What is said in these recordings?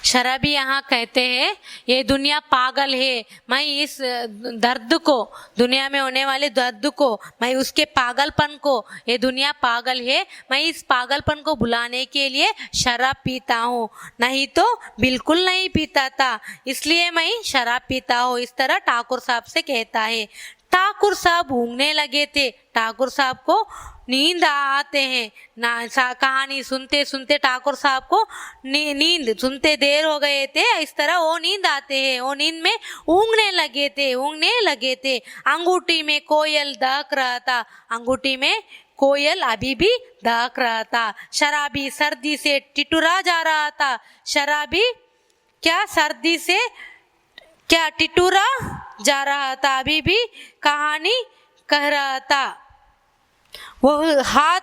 शराबी यहाँ कहते हैं ये दुनिया पागल है, मैं इस दर्द को, दुनिया में होने वाले दर्द को, मैं उसके पागलपन को, ये दुनिया पागल है, मैं इस पागलपन को भुलाने के लिए शराब पीता हूँ, नहीं तो बिल्कुल नहीं पीता था, इसलिए मैं शराब पीता हूँ। इस तरह ठाकुर साहब से कहता है। ठाकुर साहब ऊँघने लगे थे। ठाकुर साहब को नींद आते हैं ना। कहानी सुनते सुनते ठाकुर साहब को नींद सुनते देर हो गए थे, इस तरह वो नींद आते हैं। वो नींद में ऊँघने लगे थे। अंगूठी में कोयल दहक रहा था। अंगूठी में कोयल अभी भी दहक रहा था। शराबी सर्दी से टिटुरा जा रहा था। शराबी क्या सर्दी से क्या टिटुरा जा रहा था, अभी भी कहानी कह रहा था। वह हाथ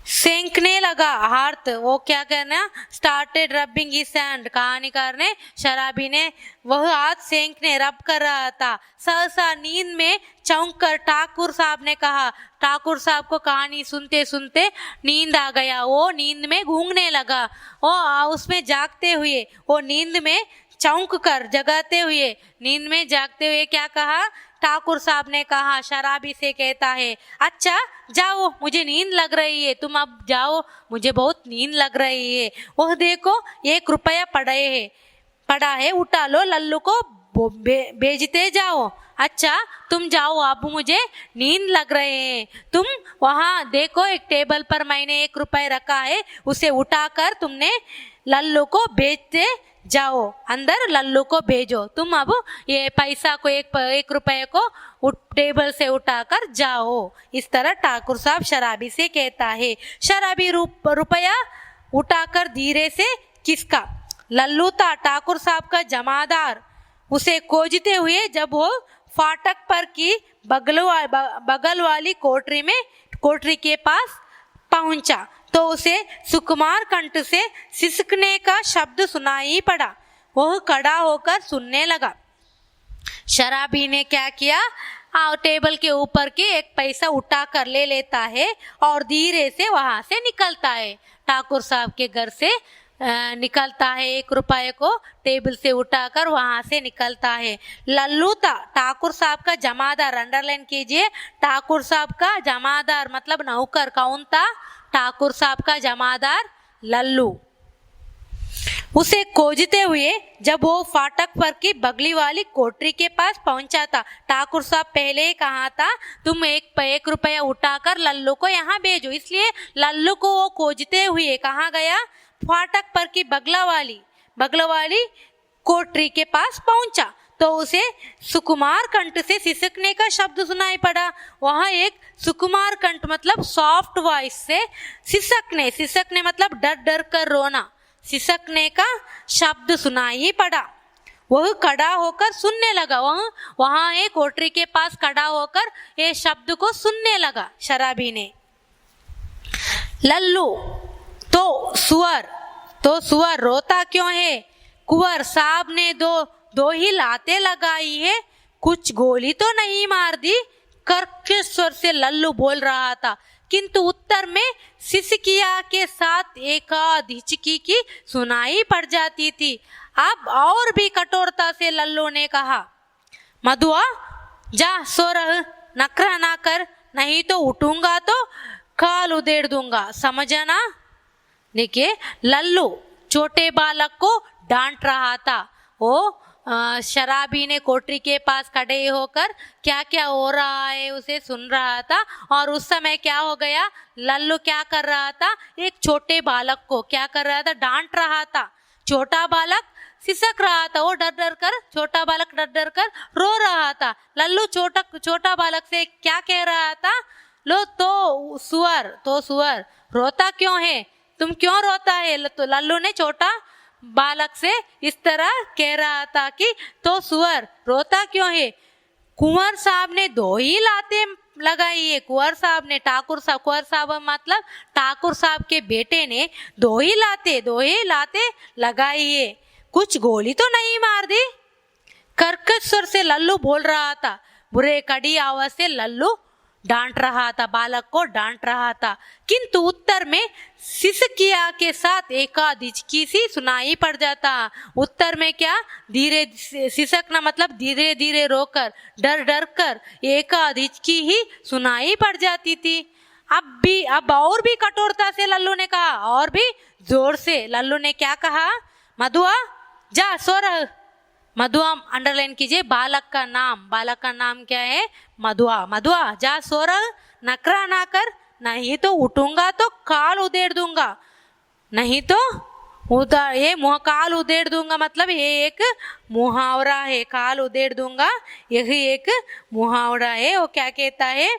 सेंकने लगा। हाथ वो क्या करना, स्टार्टेड रबिंग हिज हैंड। कहानीकार ने, शराबी ने वह हाथ सेंकने रब कर रहा था। सहसा नींद में चौंक कर ठाकुर साहब ने कहा। ठाकुर साहब को कहानी सुनते सुनते नींद आ गया। वो नींद में गूंगने लगा। वो उसमें जागते हुए, वो नींद में चौंक कर जगाते हुए, नींद में जागते हुए क्या कहा, ठाकुर साहब ने कहा, शराबी से कहता है, अच्छा जाओ, मुझे नींद लग रही है, तुम अब जाओ, मुझे बहुत नींद लग रही है। वह देखो 1 रुपया पड़ा है, उठा लो, लल्लू को भेजते जाओ। अच्छा तुम जाओ, अब मुझे नींद लग रहे हैं। तुम वहाँ देखो, एक टेबल पर मैंने 1 रुपया रखा है, उसे उठाकर तुमने लल्लू को भेजते जाओ, अंदर लल्लू को भेजो। तुम अब ये पैसा को 1 रुपये को टेबल से उठाकर जाओ। इस तरह ठाकुर साहब शराबी से कहता है। शराबी रुपया उठाकर धीरे से किसका, लल्लू था, ठाकुर साहब का जमादार, उसे खोजते हुए जब वो फाटक पर की बगल वाली कोठरी के पास पहुंचा तो उसे सुकुमार कंठ से सिसकने का शब्द सुनाई पड़ा। वह खड़ा होकर सुनने लगा। शराबी ने क्या किया, टेबल के ऊपर के 1 पैसा उठा कर ले लेता है और धीरे से वहां से निकलता है। ठाकुर साहब के घर से निकलता है, 1 रुपये को टेबल से उठाकर वहां से निकलता है। लल्लू था, ठाकुर साहब का जमादार, अंडरलाइन कीजिए, ठाकुर साहब का जमादार मतलब नौकर। कौन था, ठाकुर साहब का जमादार लल्लू। उसे खोजते हुए जब वो फाटक पर की बगली वाली कोठरी के पास पहुंचा था, ठाकुर साहब पहले ही कहा था, तुम 1 रुपया उठाकर लल्लू को यहाँ भेजो। इसलिए लल्लू को वो खोजते हुए कहाँ गया, फाटक पर की बगला वाली कोठरी के पास पहुंचा तो उसे सुकुमार कंठ से सिसकने का शब्द सुनाई पड़ा। वहां एक सुकुमार कंठ मतलब सॉफ्ट वॉइस से सिसकने मतलब डर डर कर रोना, सिसकने का शब्द सुनाई पड़ा। वह खड़ा होकर सुनने लगा। वहां एक कोठरी के पास खड़ा होकर ये शब्द को सुनने लगा। शराबी ने, लल्लू तो सुअर रोता क्यों है, कुंवर साहब ने दो ही लाते लगाई है, कुछ गोली तो नहीं मार दी, कर्कश स्वर से लल्लू बोल रहा था, किंतु उत्तर में सिसकिया के साथ एक आध हिचकी की सुनाई पड़ जाती थी। अब और भी कठोरता से लल्लू ने कहा, मधुआ जा सो रह, नखरा ना कर, नहीं तो उठूंगा तो खाल उधेड़ दूंगा, समझना। देखिए लल्लू छोटे बालक को डांट रहा था। वो शराबी ने कोठरी के पास खड़े होकर क्या क्या हो रहा है उसे सुन रहा था और उस समय क्या हो गया, लल्लू क्या कर रहा था, एक छोटे बालक को क्या कर रहा था, डांट रहा था। छोटा बालक सिसक रहा था, वो छोटा बालक डर डर कर रो रहा था। लल्लू छोटा बालक से क्या कह रहा था, लो तो सुअर रोता क्यों है, तुम क्यों रोता है। तो लल्लू ने छोटा बालक से इस तरह कह रहा था कि तो सुअर रोता क्यों है, कुंवर साहब ने 2 ही लाते लगाई है। कुंवर साहब मतलब ठाकुर साहब के बेटे ने 2 ही लाते लगाई है, कुछ गोली तो नहीं मार दी। कर्कश स्वर से लल्लू बोल रहा था। बुरे कड़ी आवाज से लल्लू डांट रहा था, बालक को डांट रहा था, किंतु उत्तर में सिसकिया के साथ एकाध हिचकी सी सुनाई पड़ जाता। उत्तर में क्या, धीरे सिसकना मतलब धीरे धीरे रोकर, डर डर कर एकाध हिचकी ही सुनाई पड़ जाती थी। अब और भी कठोरता से लल्लू ने कहा, और भी जोर से लल्लू ने क्या कहा, मधुआ जा सो रह। मधुआ अंडरलाइन कीजिए, बालक का नाम क्या है, मधुआ। मधुआ जा सो रह, नखरा ना कर, नहीं तो उठूंगा तो काल उधेड़ दूंगा, नहीं तो उधर ये काल उधेड़ दूंगा, मतलब ये एक मुहावरा है, काल उधेड़ दूंगा यही एक मुहावरा है। वो क्या कहता है,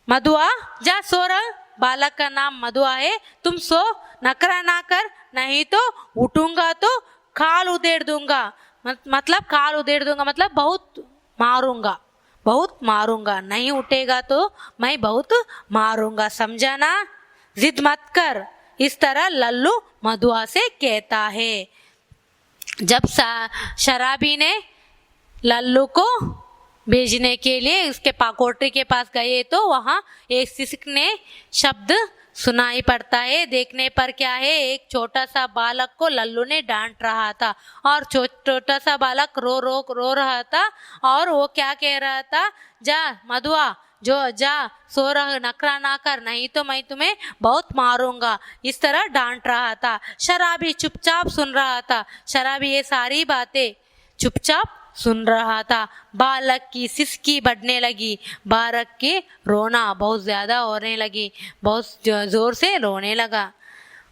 मधुआ जा सो रह, बालक का नाम मधुआ है, तुम सो, नखरा ना कर, नहीं तो उठूंगा तो काल उधेड़ दूंगा, मतलब काल उधेड़ दूंगा मतलब बहुत मारूंगा, नहीं उठेगा तो मैं बहुत मारूंगा, समझा ना, जिद मत कर। इस तरह लल्लू मधुआ से कहता है। जब शराबी ने लल्लू को भेजने के लिए उसके कोठरी के पास गए तो वहां एक सिसकने शब्द सुनाई पड़ता है। देखने पर क्या है, एक छोटा सा बालक को लल्लू ने डांट रहा था और छोटा सा बालक रो रहा था और वो क्या कह रहा था, जा मधुआ जो जा सो रहा, नखरा ना कर, नहीं तो मैं तुम्हें बहुत मारूंगा, इस तरह डांट रहा था। शराबी चुपचाप सुन रहा था, शराबी ये सारी बातें चुपचाप सुन रहा था। बालक की सिसकी बढ़ने लगी, बालक की रोना बहुत ज्यादा होने लगी, बहुत जोर से रोने लगा।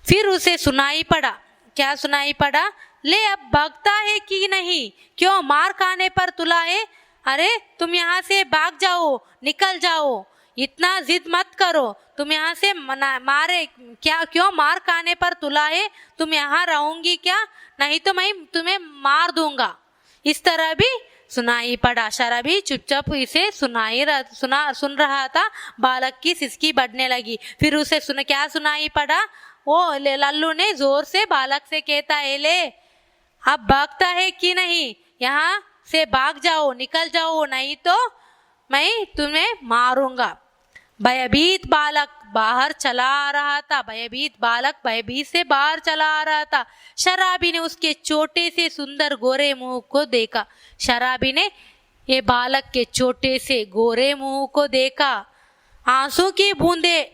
फिर उसे सुनाई पड़ा, क्या सुनाई पड़ा, ले अब भागता है कि नहीं, क्यों मार खाने पर तुला है, अरे तुम यहाँ से भाग जाओ, निकल जाओ, इतना जिद मत करो, तुम यहाँ से मारे क्या, क्यों मार खाने पर तुला है, तुम यहाँ रहोगी क्या, नहीं तो मैं तुम्हें मार दूंगा, इस तरह भी सुनाई पड़ा। शराबी चुपचाप इसे सुन रहा था। बालक की सिसकी बढ़ने लगी, फिर उसे क्या सुनाई पड़ा, वो लल्लू ने जोर से बालक से कहता है, ले अब भागता है कि नहीं, यहाँ से भाग जाओ, निकल जाओ, नहीं तो मैं तुम्हें मारूंगा। भयभीत बालक बाहर चला आ रहा था, भयभीत से बाहर चला आ रहा था। शराबी ने उसके छोटे से सुंदर गोरे मुंह को देखा, शराबी ने ये बालक के छोटे से गोरे मुंह को देखा। आंसू की बूंदे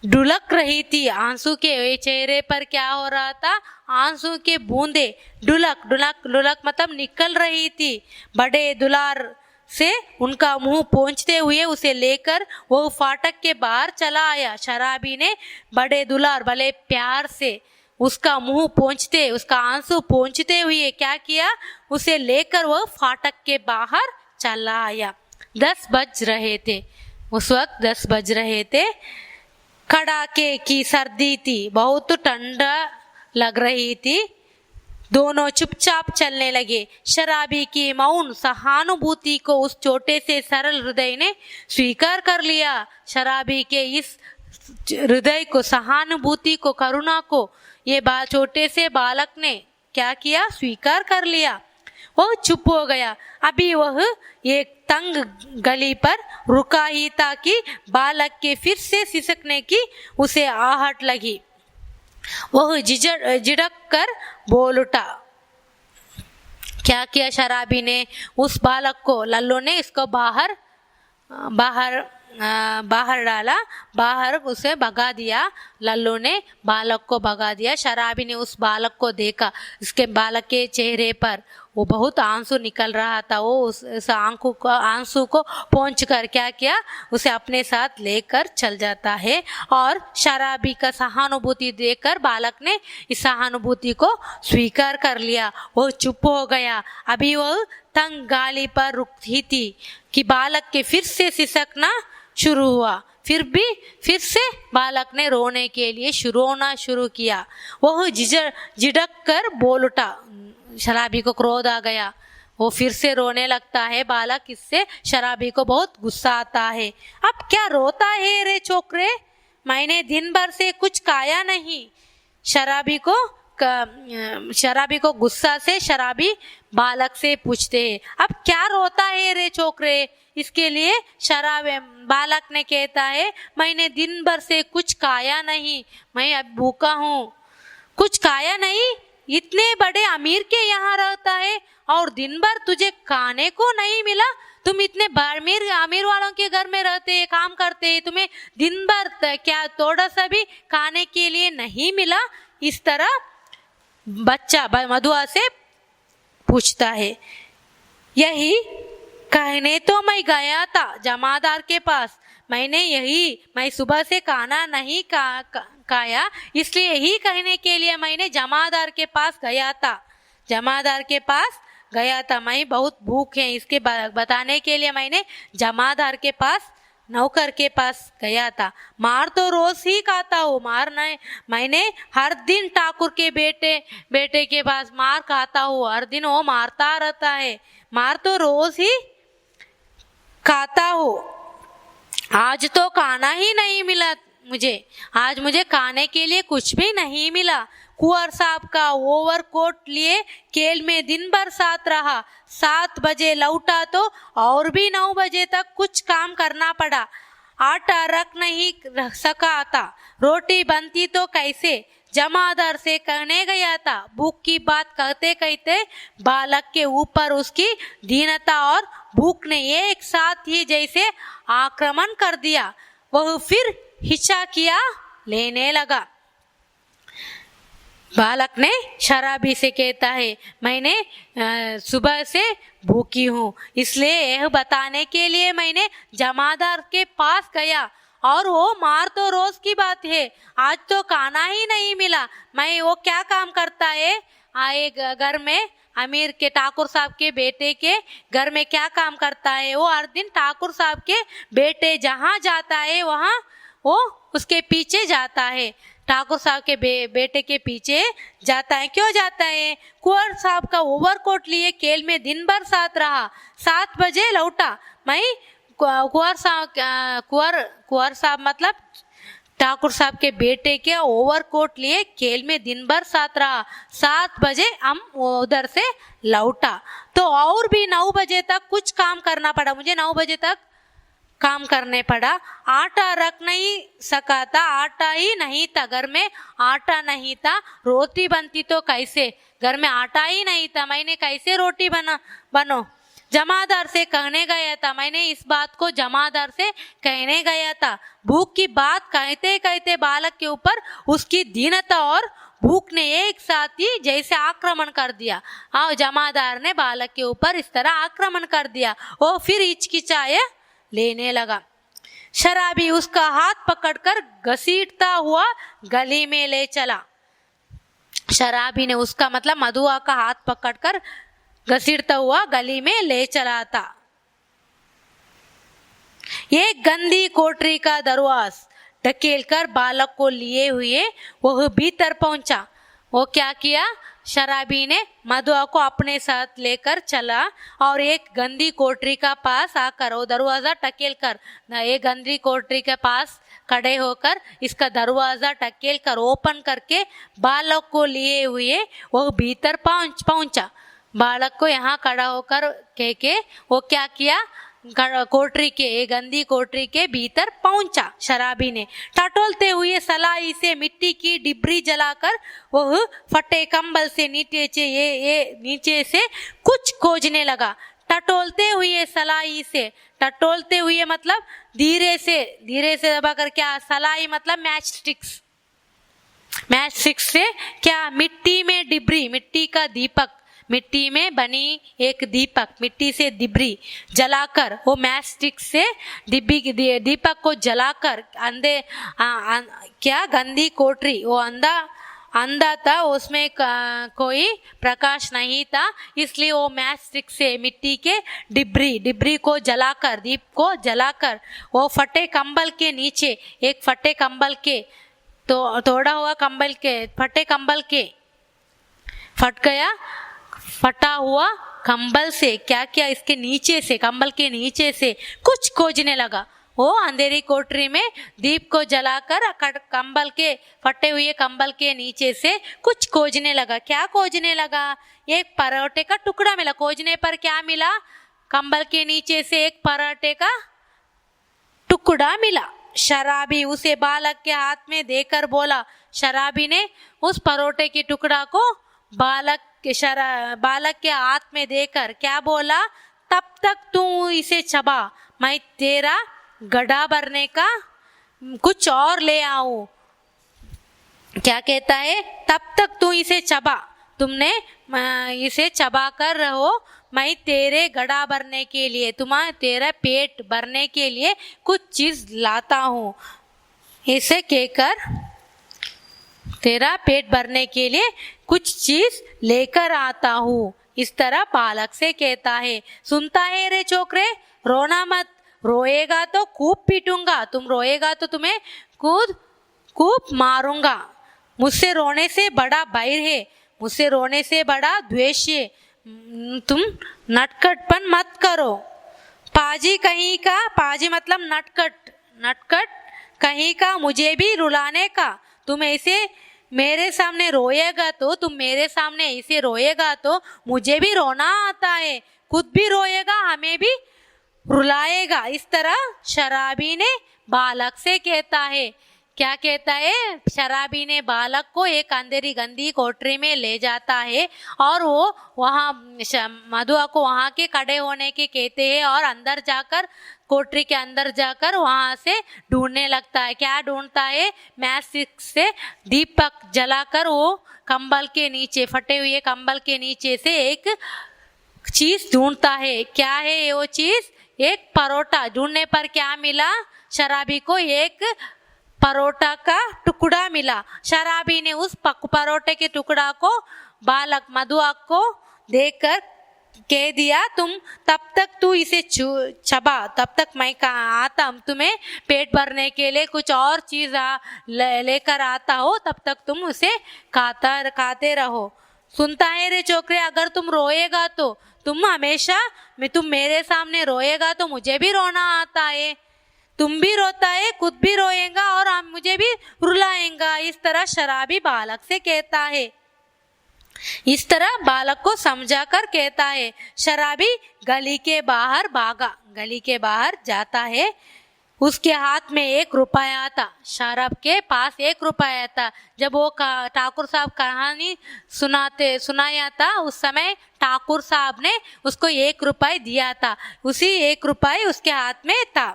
ढुलक रही थी, आंसू के चेहरे पर क्या हो रहा था, आंसू के बूंदे ढुलक मतलब निकल रही थी। बड़े दुलार से उनका मुंह पोंछते हुए उसे लेकर वो फाटक के बाहर चला आया। शराबी ने बड़े दुलार भले प्यार से उसका मुंह पोंछते, उसका आंसू पोंछते हुए क्या किया, उसे लेकर वह फाटक के बाहर चला आया। 10 बज रहे थे, उस वक्त 10 बज रहे थे। कड़ाके की सर्दी थी, बहुत ठंडा लग रही थी। दोनों चुपचाप चलने लगे। शराबी की मौन सहानुभूति को उस छोटे से सरल हृदय ने स्वीकार कर लिया। शराबी के इस हृदय को, सहानुभूति को, करुणा को ये छोटे से बालक ने क्या किया, स्वीकार कर लिया। वह चुप हो गया। अभी वह एक तंग गली पर रुका ही था कि बालक के फिर से सिसकने की उसे आहट लगी। वह झिझक कर बोल उठा। क्या किया शराबी ने, उस बालक को, लल्लू ने इसको बाहर डाला, बाहर उसे भगा दिया। लल्लू ने बालक को भगा दिया। शराबी ने उस बालक को देखा, इसके बालक के चेहरे पर वो बहुत आंसू निकल रहा था। वो उस आंसू को पोंछ कर क्या किया, उसे अपने साथ लेकर चल जाता है। और शराबी का सहानुभूति देखकर बालक ने इस सहानुभूति को स्वीकार कर लिया। वो चुप हो गया। अभी वह तंग गाली पर रुकी थी कि बालक के फिर से सिसकना शुरू हुआ। फिर से बालक ने रोने के लिए रोना शुरू किया। वह झिझक कर बोल उठा। शराबी को क्रोध आ गया, वो फिर से रोने लगता है। बालक, इससे शराबी को बहुत गुस्सा आता है। अब क्या रोता है रे छोकरे, मैंने दिन भर से कुछ खाया नहीं। शराबी को शराबी को गुस्सा से शराबी बालक से पूछते हैं, अब क्या रोता है रे छोकरे? इसके लिए बालक ने कहता है, मैंने दिन भर से कुछ खाया नहीं, मैं अब भूखा हूँ। कुछ खाया नहीं? इतने बड़े अमीर के यहाँ रहता है और दिन भर तुझे खाने को नहीं मिला? तुम इतने अमीर वालों के घर में रहते हैं, काम करते हैं, तुम्हें दिन भर क्या थोड़ा सा भी खाने के लिए नहीं मिला? इस तरह बच्चा मधुआ से पूछता है। यही कहने तो मैं गया था जमादार के पास, मैं सुबह से खाना नहीं खाया, इसलिए यही कहने के लिए मैंने जमादार के पास गया था। मैं बहुत भूख है, इसके बताने के लिए मैंने जमादार के पास, नौकर के पास गया था। मार तो रोज ही खाता हूँ, मैंने हर दिन ठाकुर के बेटे के पास मार खाता हूँ, हर दिन वो मारता रहता है, मार तो रोज ही खाता हूँ। आज तो खाना ही नहीं मिला आज मुझे खाने के लिए कुछ भी नहीं मिला। कुंवर साहब का ओवरकोट लिए केल में दिन भर साथ रहा, 7 बजे लौटा तो और भी 9 बजे तक कुछ काम करना पड़ा। आटा रख नहीं सका था, रोटी बनती तो कैसे? जमादार से कहने गया था। भूख की बात कहते कहते बालक के ऊपर उसकी दीनता और भूख ने एक साथ ही जैसे आक्रमण कर दिया। वह फिर हिचकियां लेने लगा। बालक ने शराबी से कहता है, मैंने सुबह से भूखी हूँ, इसलिए यह बताने के लिए मैंने जमादार के पास गया, और वो मार तो रोज की बात है, आज तो खाना ही नहीं मिला। वो क्या काम करता है? आए घर में अमीर के ठाकुर साहब के बेटे के घर में क्या काम करता है? वो हर दिन ठाकुर साहब के बेटे जहाँ जाता है वहाँ वो उसके पीछे जाता है। ठाकुर साहब के बेटे के पीछे जाता है। क्यों जाता है? कुंवर साहब का ओवरकोट लिए केल में दिन भर साथ रहा, 7 बजे लौटा। कुंवर साहब मतलब ठाकुर साहब के बेटे के ओवरकोट लिए केल में दिन भर साथ रहा, 7 बजे हम उधर से लौटा तो और भी 9 बजे तक कुछ काम करना पड़ा, मुझे 9 बजे तक काम करने पड़ा। आटा रख नहीं सका था, आटा ही नहीं था, घर में आटा नहीं था, रोटी बनती तो कैसे? घर में आटा ही नहीं था, मैंने कैसे रोटी बनो? जमादार से कहने गया था, मैंने इस बात को जमादार से कहने गया था। भूख की बात कहते कहते बालक के ऊपर उसकी दीनता और भूख ने एक साथ ही जैसे आक्रमण कर दिया। जमादार ने बालक के ऊपर इस तरह आक्रमण कर दिया। वो फिर हिचकिचाए लेने लगा। शराबी उसका हाथ पकड़कर घसीटता हुआ गली में ले चला। शराबी ने उसका मतलब मधुआ का हाथ पकड़कर घसीटता हुआ गली में ले चला था। एक गंदी कोठरी का दरवाजा ढकेलकर बालक को लिए हुए वह भीतर पहुंचा। वो क्या किया? शराबी ने मधुआ को अपने साथ लेकर चला और एक गंदी कोठरी का पास आकर वो दरवाजा टकेल कर, एक गंदी कोठरी के पास खड़े होकर इसका दरवाजा टकेल कर ओपन करके बालक को लिए हुए वो भीतर पहुंचा। बालक को यहाँ खड़ा होकर के वो क्या किया? कोठरी के, गंदी कोठरी के भीतर पहुंचा। शराबी ने टटोलते हुए सलाई से मिट्टी की डिब्री जलाकर वह फटे कंबल से नीचे से कुछ खोजने लगा। टटोलते हुए सलाई से, टटोलते हुए मतलब धीरे से दबाकर, क्या? सलाई मतलब मैच स्टिक्स से क्या? मिट्टी में डिब्री, मिट्टी का दीपक, मिट्टी में बनी एक दीपक, मिट्टी से डिब्री जलाकर वो मैच स्टिक से दीपक को जलाकर क्या गंदी कोठरी, वो अंधा था, उसमें कोई प्रकाश नहीं था, इसलिए वो मैच स्टिक से मिट्टी के डिब्री को जलाकर, दीप को जलाकर वो फटे कंबल के नीचे, एक फटे कंबल के तो तोड़ा हुआ कंबल के फटे कंबल के फट गया, फटा हुआ कंबल से क्या किया? इसके नीचे से, कंबल के नीचे से कुछ खोजने लगा। वो अंधेरी कोठरी में दीप को जलाकर कंबल के फटे हुए कंबल के नीचे से कुछ खोजने लगा। क्या खोजने लगा? एक पराठे का टुकड़ा मिला। खोजने पर क्या मिला? कंबल के नीचे से एक पराठे का टुकड़ा मिला। शराबी उसे बालक के हाथ में देकर बोला, शराबी ने उस परोठे के टुकड़ा को बालक के हाथ में देकर क्या बोला? तब तक तू इसे चबा, मैं तेरा गड्ढा भरने का कुछ और ले आऊं। क्या कहता है? तब तक तू इसे चबा, तुमने इसे चबा कर रहो, मैं तेरे गड्ढा भरने के लिए, तेरा पेट भरने के लिए कुछ चीज लाता हूँ। इसे कहकर तेरा पेट भरने के लिए कुछ चीज लेकर आता हूँ, इस तरह बालक से कहता है। सुनता है रे छोकरे, रोना मत, रोएगा तो खूब पीटूंगा, तुम रोएगा तो तुम्हें खूब मारूंगा। मुझसे रोने से बड़ा बैर है, मुझसे रोने से बड़ा द्वेष है, तुम नटखटपन मत करो। पाजी कहीं का, पाजी मतलब नटखट कहीं का, मुझे भी रुलाने का। तुम ऐसे मेरे सामने रोएगा तो, तुम मेरे सामने ऐसे रोएगा तो मुझे भी रोना आता है, खुद भी रोएगा, हमें भी रुलाएगा। इस तरह शराबी ने बालक से कहता है। क्या कहता है? शराबी ने बालक को एक अंधेरी गंदी कोठरी में ले जाता है और वो वहाँ मधुआ को वहाँ के खड़े होने के कहते हैं और अंदर जाकर, कोठरी के अंदर जाकर वहाँ से ढूंढने लगता है। क्या ढूंढता है? मैच स्टिक से दीपक जलाकर वो कंबल के नीचे, फटे हुए कंबल के नीचे से एक चीज ढूंढता है। क्या है वो चीज? एक परोठा। ढूंढने पर क्या मिला? शराबी को एक परोठा का टुकड़ा मिला। शराबी ने उस परोठे के टुकड़ा को बालक मधुआ को देकर कह दिया, तुम तब तक तू इसे चबा, तब तक मैं आता हूँ तुम्हें पेट भरने के लिए कुछ और चीज लेकर आता हो, तब तक तुम उसे खाते रहो। सुनता है रे छोकरे, अगर तुम रोएगा तो तुम हमेशा तुम मेरे सामने रोएगा तो मुझे भी रोना आता है, तुम भी रोता है, खुद भी रोएगा और हम मुझे भी रुलाएगा। इस तरह शराबी बालक से कहता है। इस तरह बालक को समझाकर कहता है। शराबी गली के बाहर भागा, गली के बाहर जाता है। उसके हाथ में 1 रुपया था। शराब के पास 1 रुपया था। जब वो ठाकुर साहब कहानी सुनाया था, उस समय ठाकुर साहब ने उसको 1 रुपया दिया था। उसी 1 रुपया उसके हाथ में था।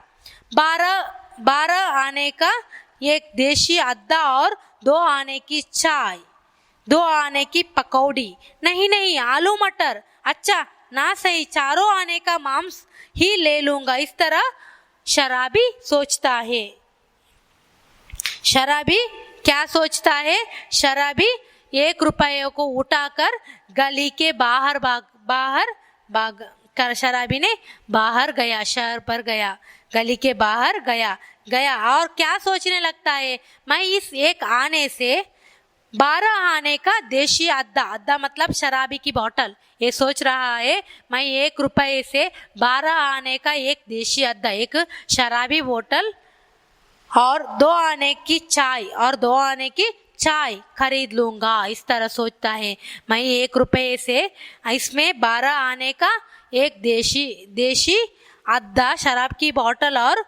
12 आने का एक देशी अद्दा और 2 आने की चाय, 2 आने की पकौड़ी, नहीं आलू मटर, अच्छा ना सही 4 आने का मांस ही ले लूंगा। इस तरह शराबी सोचता है। शराबी क्या सोचता है? शराबी 1 रुपये को उठाकर गली के बाहर भाग कर शराबी ने बाहर गया, शहर पर गया, गली के बाहर गया और क्या सोचने लगता है? मैं इस 1 आने से 12 आने का देशी अद्दा मतलब शराबी की बोतल, ये सोच रहा है मैं 1 रुपये से 12 आने का एक देशी अद्दा, एक शराबी बोतल और 2 आने की चाय और 2 आने की चाय खरीद लूंगा। इस तरह सोचता है। मैं 1 रुपये से इसमें 12 आने का एक देशी अद्दा शराब की बोतल और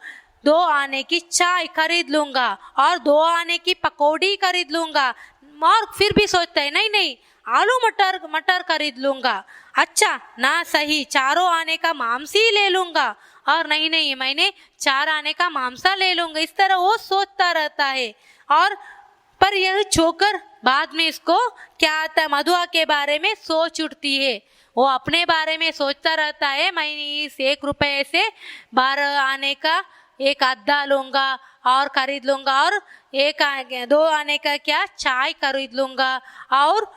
2 आने की चाय खरीद लूंगा और 2 आने की पकौड़ी खरीद लूंगा। और फिर भी सोचता है नहीं आलू मटर खरीद लूंगा, अच्छा ना सही 4 आने का मांस ही ले लूंगा और नहीं मैंने 4 आने का मांसा ले लूंगा। इस तरह वो सोचता रहता है। और पर यह छोकर बाद में इसको क्या आता है? मधुआ के बारे में सोच उठती है। वो अपने बारे में सोचता रहता है, मैं इस 1 रुपये से 12 आने का एक अद्दा लूंगा और खरीद लूंगा और 2 आने का क्या चाय खरीद लूंगा और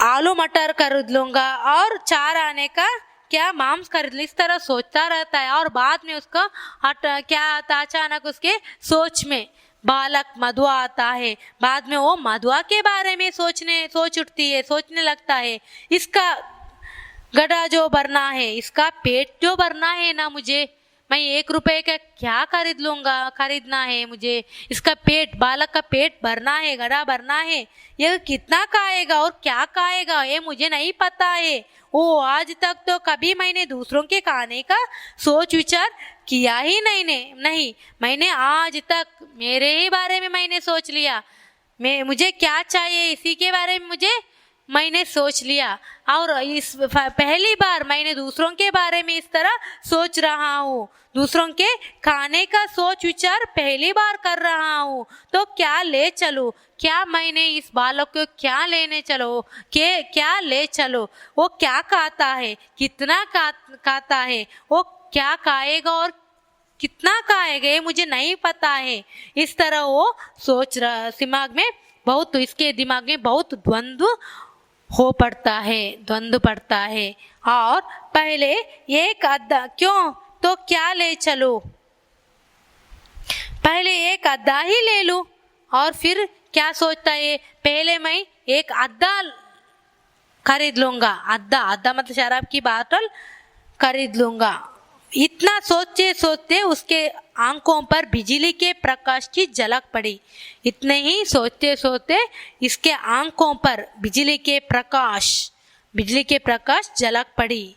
आलू मटर खरीद लूंगा और 4 आने का क्या मांस खरीद। इस तरह सोचता रहता है। और बाद में उसको क्या आता? अचानक उसके सोच में बालक मधुआ आता है। बाद में वो मधुआ के बारे में सोचने लगता है, इसका गड्ढा जो भरना है, इसका पेट जो भरना है ना मुझे, मैं 1 रुपए का क्या खरीदना है मुझे, इसका पेट, बालक का पेट भरना है, गड़ा भरना है, ये कितना खाएगा और क्या खाएगा ये मुझे नहीं पता है। वो आज तक तो कभी मैंने दूसरों के खाने का सोच विचार किया ही नहीं, मैंने आज तक मेरे ही बारे में मैंने सोच लिया, मुझे क्या चाहिए इसी के बारे में मैंने सोच लिया, और इस पहली बार मैंने दूसरों के बारे में इस तरह सोच रहा हूँ, दूसरों के खाने का सोच विचार पहली बार कर रहा हूँ, तो क्या ले चलूँ, क्या मैंने इस बालक को क्या लेने चलो, क्या ले चलो, वो क्या खाता है, कितना खाता है, वो क्या खाएगा और कितना खाएगा ये मुझे नहीं पता है। इस तरह वो सोच रहा, इसके दिमाग में बहुत द्वंद्व पड़ता है। और पहले एक अद्दा, क्यों, तो क्या ले चलो, पहले एक अद्दा ही ले लूं, और फिर क्या सोचता है, पहले मैं एक अद्दा खरीद लूंगा, अद्दा मतलब शराब की बोतल खरीद लूंगा। इतना सोचते सोचते उसके आंखों पर बिजली के प्रकाश की झलक पड़ी। इतने ही सोचते सोचते इसके आंखों पर बिजली के प्रकाश झलक पड़ी।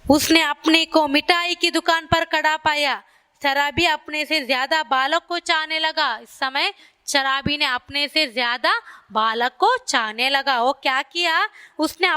उसने अपने को मिठाई की दुकान पर खड़ा पाया। शराबी अपने से ज्यादा बालक को चाहने लगा। इस समय शराबी ने अपने से ज्यादा बालक को चाहने लगा। वो क्या किया, उसने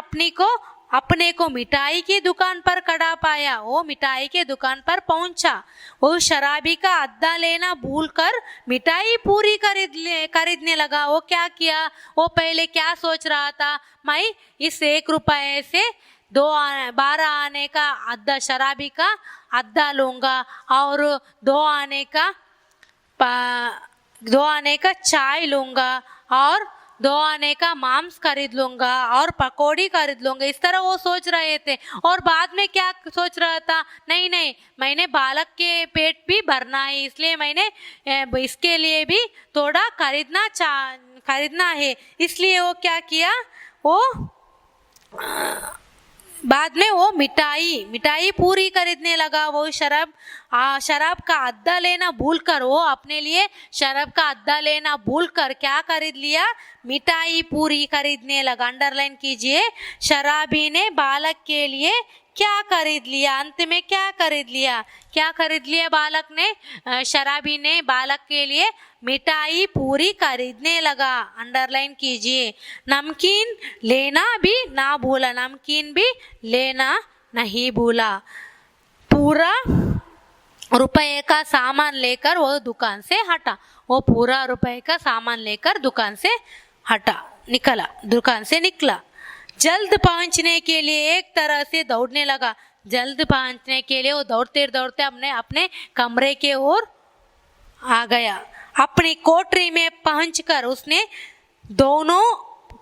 अपने को मिठाई की दुकान पर खड़ा पाया। वो मिठाई के दुकान पर पहुंचा। वो शराबी का अद्दा लेना भूलकर मिठाई पूरी खरीदने लगा। वो क्या किया, वो पहले क्या सोच रहा था, मैं इस 1 रुपए से 12 आने का अद्दा शराबी का अद्दा लूंगा, और 2 आने का चाय लूंगा, और 2 आने का मांस खरीद लूंगा, और पकौड़ी खरीद लूंगा। इस तरह वो सोच रहे थे। और बाद में क्या सोच रहा था, नहीं, मैंने बालक के पेट भी भरना है, इसलिए मैंने इसके लिए भी थोड़ा खरीदना है। इसलिए वो क्या किया, वो बाद में वो मिठाई पूरी खरीदने लगा। वो शराब का अद्दा लेना भूलकर, वो अपने लिए शराब का अद्दा लेना भूलकर क्या खरीद लिया, मिठाई पूरी खरीदने लगा। अंडरलाइन कीजिए, शराबी ने बालक के लिए क्या खरीद लिया, अंत में क्या खरीद लिया बालक ने, शराबी ने बालक के लिए मिठाई पूरी खरीदने लगा। अंडरलाइन कीजिए, नमकीन लेना भी ना भूला, नमकीन भी लेना नहीं भूला। पूरा रुपए का सामान लेकर वो दुकान से हटा। वो पूरा रुपए का सामान लेकर दुकान से निकला। जल्द पहुंचने के लिए एक तरह से दौड़ने लगा। जल्द पहुंचने के लिए वो दौड़ते दौड़ते अपने कमरे के ओर आ गया। अपनी कोठरी में पहुंचकर उसने दोनों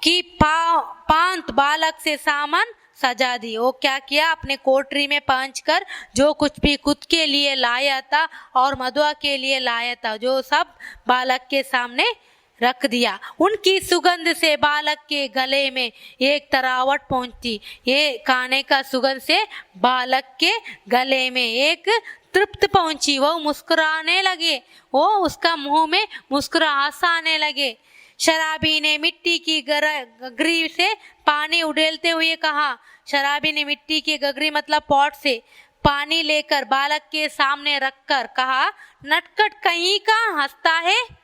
की पांत बालक से सामान सजा दी। वो क्या किया, अपने कोठरी में पहुंचकर जो कुछ भी खुद के लिए लाया था और मधुआ के लिए लाया था, जो सब बालक के सामने रख दिया। उनकी सुगंध से बालक के गले में एक तरावट पहुंचती। ये खाने का सुगंध से बालक के गले में एक तृप्त पहुंची। वो मुस्कुराने लगे, वो उसका मुंह में मुस्कुराहट आने लगे। शराबी ने मिट्टी की गगरी से पानी उड़ेलते हुए कहा। शराबी ने मिट्टी की गगरी मतलब पॉट से पानी लेकर बालक के सामने रखकर कहा, नटखट कहीं का हंसता है,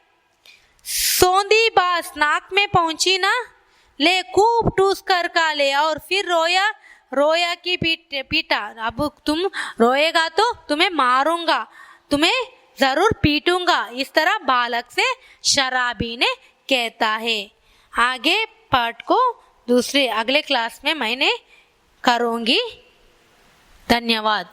सौंधी बास नाक में पहुंची ना, ले खूब टूस कर का ले, और फिर रोया की पीटा। अब तुम रोएगा तो तुम्हें मारूंगा, तुम्हें जरूर पीटूंगा। इस तरह बालक से शराबी ने कहता है। आगे पाठ को अगले क्लास में मैंने करूंगी। धन्यवाद।